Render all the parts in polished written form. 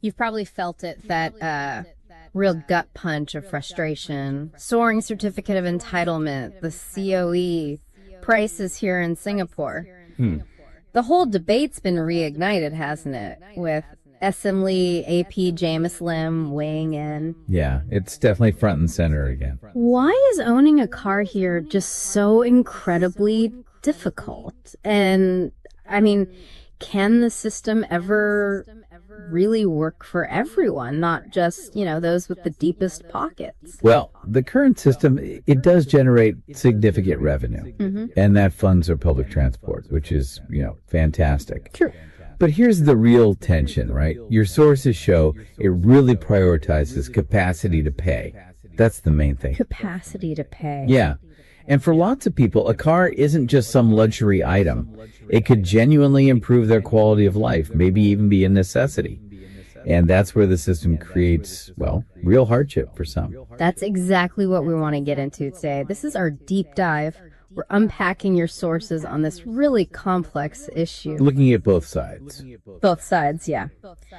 You've probably felt it, that real gut punch of frustration. Soaring certificate of entitlement, the COE prices here in Singapore. The whole debate's been reignited, hasn't it? With Assembly AP Jamus Lim weighing in. Yeah, it's definitely front and center again. Why is owning a car here just so incredibly difficult? And, I mean, can the system ever really work for everyone, not just, those with the deepest pockets? Well, the current system, it does generate significant revenue, and that funds our public transport, which is, fantastic. True. But here's the real tension, right? Your sources show it really prioritizes capacity to pay. That's the main thing. Capacity to pay. Yeah. And for lots of people, a car isn't just some luxury item. It could genuinely improve their quality of life, maybe even be a necessity. And that's where the system creates, real hardship for some. That's exactly what we want to get into today. This is our deep dive. We're unpacking your sources on this really complex issue. Looking at both sides. Both sides, yeah.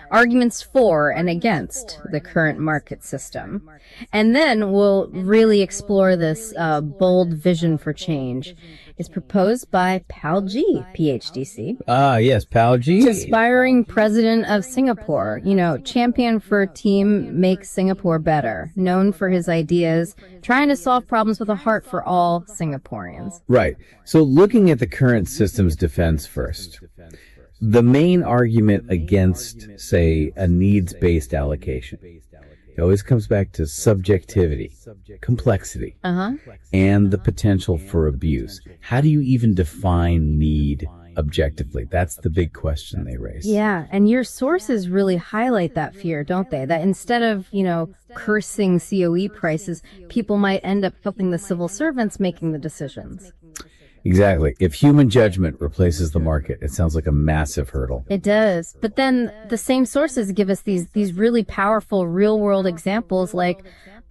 Arguments for and against the current market system. And then we'll really explore this bold vision for change. It's proposed by Pal G, PhDC. Ah, yes, Pal G. Aspiring president of Singapore, champion for Team Make Singapore Better, known for his ideas, trying to solve problems with a heart for all Singaporeans. Right. So looking at the current system's defense first, the main argument against, say, a needs-based allocation, it always comes back to subjectivity, complexity, and the potential for abuse. How do you even define need objectively? That's the big question they raise. Yeah, and your sources really highlight that fear, don't they? That instead of, cursing COE prices, people might end up helping the civil servants making the decisions. Exactly. If human judgment replaces the market, it sounds like a massive hurdle. It does. But then the same sources give us these really powerful real-world examples, like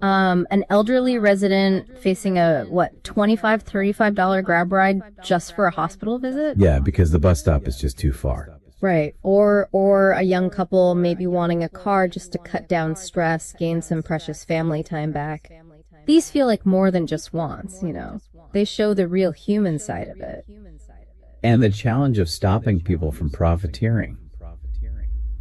an elderly resident facing a, $25, $35 grab ride just for a hospital visit? Yeah, because the bus stop is just too far. Right. Or a young couple maybe wanting a car just to cut down stress, gain some precious family time back. These feel like more than just wants, They show the real human side of it. And the challenge of stopping people from profiteering.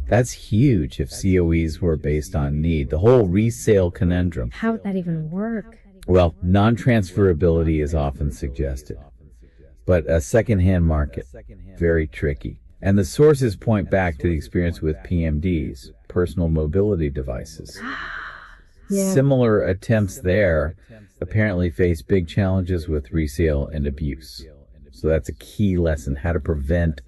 That's huge if COEs were based on need. The whole resale conundrum. How would that even work? Well, non-transferability is often suggested. But a second-hand market, very tricky. And the sources point back to the experience with PMDs, personal mobility devices. Yeah. Similar attempts there apparently face big challenges with resale and abuse. So that's a key lesson, how to prevent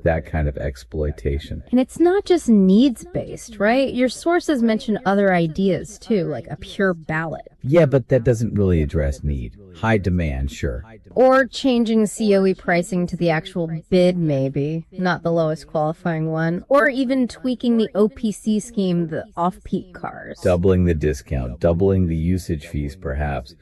that kind of exploitation. And it's not just needs-based, right? Your sources mention other ideas, too, like a pure ballot. Yeah, but that doesn't really address need. High demand, sure. Or changing COE pricing to the actual bid, maybe, not the lowest qualifying one. Or even tweaking the OPC scheme, the off-peak cars. Doubling the discount, doubling the usage fees, perhaps.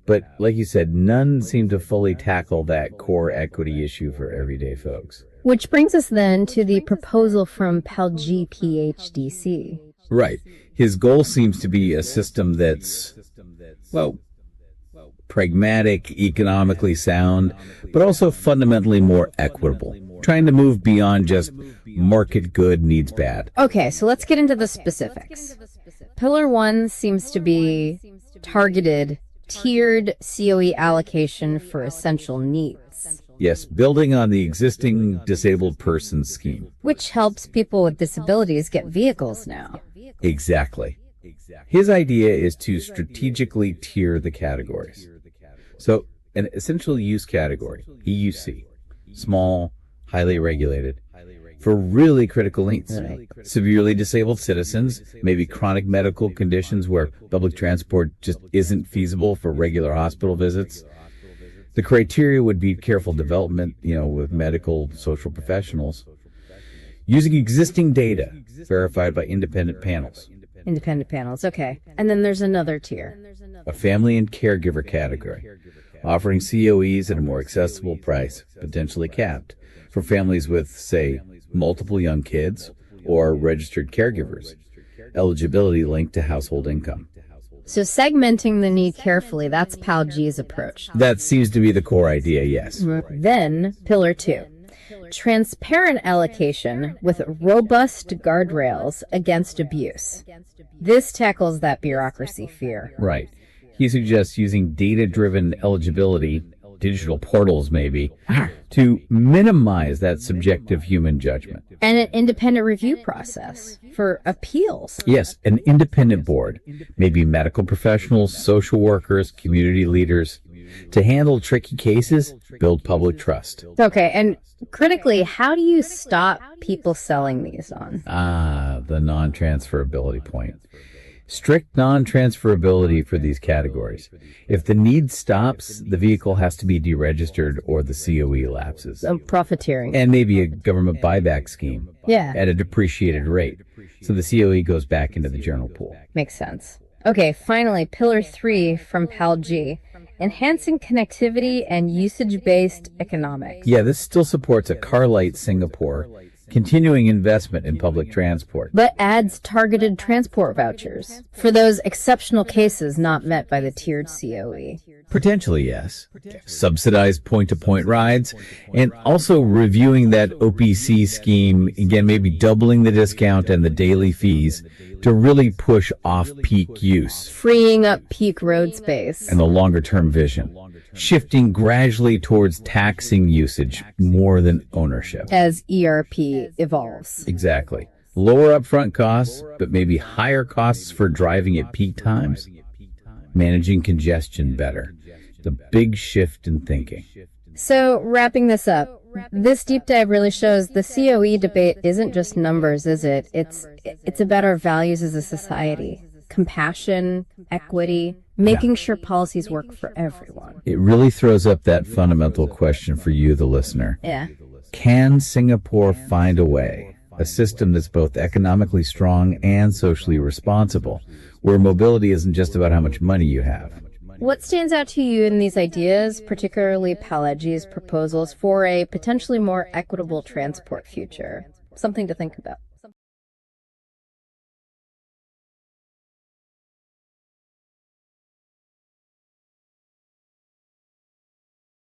But like you said, none seem to fully tackle that core equity issue for everyday folks. Which brings us then to the proposal from Pal G, PhDC. Right. His goal seems to be a system that's, pragmatic, economically sound, but also fundamentally more equitable, trying to move beyond just market good needs bad. Okay, so let's get into the specifics. Pillar 1 seems to be targeted, tiered COE allocation for essential needs. Yes, building on the existing disabled person scheme. Which helps people with disabilities get vehicles now. Exactly. His idea is to strategically tier the categories. So, an essential use category, EUC, small, highly regulated, for really critical needs. Right. Severely disabled citizens, maybe chronic medical conditions where public transport just isn't feasible for regular hospital visits. The criteria would be careful development, with medical, social professionals, using existing data verified by independent panels. Independent panels, okay. And then there's another tier. A family and caregiver category, offering COEs at a more accessible price, potentially capped, for families with, say, multiple young kids or registered caregivers. eligibility linked to household income. So segmenting the need carefully, that's Pal G's approach. That seems to be the core idea, yes. Then, Pillar 2. Transparent allocation with robust guardrails against abuse. This tackles that bureaucracy fear. Right. He suggests using data-driven eligibility, digital portals maybe, to minimize that subjective human judgment. And an independent review process for appeals. Yes, an independent board, maybe medical professionals, social workers, community leaders, to handle tricky cases, build public trust. Okay, and critically, how do you stop people selling these on? The non-transferability point. Strict non-transferability for these categories. If the need stops, the vehicle has to be deregistered or the COE lapses. Profiteering. And maybe a government buyback scheme. Yeah. At a depreciated rate. So the COE goes back into the general pool. Makes sense. Okay, finally, Pillar 3 from Pal G. Enhancing connectivity and usage-based economics. Yeah, this still supports a car-light Singapore, continuing investment in public transport. But adds targeted transport vouchers for those exceptional cases not met by the tiered COE. Potentially, yes. Subsidized point-to-point rides, and also reviewing that OPC scheme, again, maybe doubling the discount and the daily fees to really push off-peak use. Freeing up peak road space. And the longer-term vision. Shifting gradually towards taxing usage more than ownership. As ERP evolves. Exactly. Lower upfront costs, but maybe higher costs for driving at peak times. Managing congestion better. The big shift in thinking. So, wrapping this up, this deep dive really shows the COE debate isn't just numbers, is it? It's about our values as a society. Compassion, equity, making sure policies work for everyone. It really throws up that fundamental question for you, the listener. Yeah. Can Singapore find a way, a system that's both economically strong and socially responsible, where mobility isn't just about how much money you have? What stands out to you in these ideas, particularly Palagi's proposals for a potentially more equitable transport future? Something to think about.